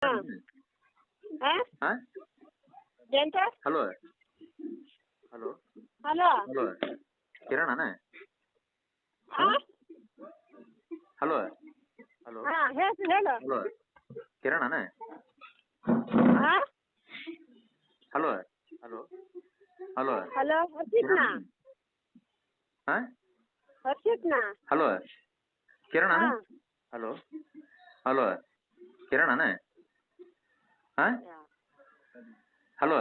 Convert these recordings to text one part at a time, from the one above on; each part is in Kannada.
ಹಾಂ ಹಾಂ ಹಾಂ ಎಂತ ಹಲೋ ಹಲೋ ಹಲೋ ಹಲೋ ಕಿರಣನ ಹಾಂ ಹಲೋ ಹಲೋ ಹಾಂ ಹೇಳು ಹೇಳು ಹಲೋ ಕಿರಣನ ಹಾಂ ಹಲೋ ಹಲೋ ಹಲೋ ಹಲೋ ಹರ್ಷಿತ್ನಾ ಹಾಂ ಹರ್ಷಿತ್ನಾ ಹಲೋ ಕಿರಣನ ಹಾಂ ಹಲೋ ಹಲೋ ಕಿರಣನ ಹಾಂ ಹಲೋ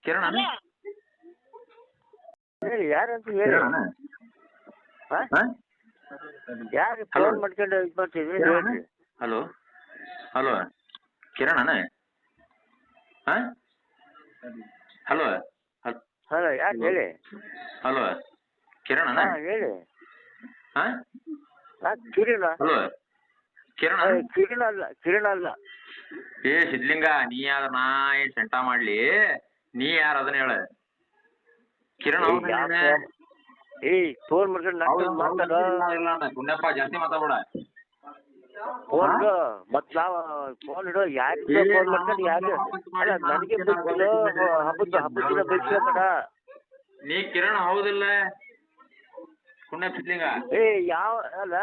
ಕಿರಣನ ಹಲೋ ಹೇಳಿ ಯಾರಂತ ಹೇಳಿ ಕಿರಣನ ಹಾಂ ಹಾಂ ಯಾರು ಹಲೋ ಫೋನ್ ಮಾಡ್ಕೊಂಡು ಇದು ಮಾಡ್ತಿದ್ರಿ ಕಿರಣನ ಹೇಳ್ರಿ ಹಲೋ ಹಲೋ ಕಿರಣನ ಹಾಂ ಹಲೋ ಹಲೋ ಯಾರು ಹೇಳಿ ಹಲೋ ಕಿರಣನ ಹಾಂ ಹೇಳಿ ಹಾಂ ಕಿರಣ ಹಲೋ ಕಿರಣ ಕಿರಣ ಅಲ್ಲ ಕಿರಣ ಅಲ್ಲ ಏ ಸಿದ್ಲಿಂಗ ನೀ ಯಾರ ನಾ ಏನ್ ಸೆಂಟ ಮಾಡ್ಲಿ ನೀ ಯಾರ ಅದನ್ನ ಹೇಳ ಕಿರಣ ಫೋನ್ ಮಾಡ್ಕೊಂಡು ಮಾತಾಡೋ ಗುಂಡಪ್ಪ ಜಾಸ್ತಿ ಮಾತಾಡ್ಬೇಡ ಫೋನ್ ಮತ್ ನಾವು ಫೋನ್ ಇಡೋ ಯಾರಿಗೆ ಫೋನ್ ಮಾಡ್ಕೊಂಡು ಯಾರು ಅಲ್ಲ ನನಗೆ ಬೈಸ್ಬಿಡು ಹಬ್ಬದ ದಿನ ಬೈಸ್ಬೇಡ ನೀ ಕಿರಣ ಹೌದಿಲ್ಲ ಕುಣ್ಣ ಸಿದ್ಲಿಂಗ ಯಾವ ಅಲ್ಲ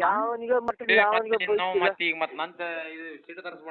ಯಾವನಿಗೆ ಮಾಡ್ಕೊಂಡು ಯಾವನಿಗೆ ಬೈಸ್ತೀರ ಈಗ ಮತ್ ನಂತ ಇದು ಸಿಟ್ಟು ತರಿಸ್ಬೇಡ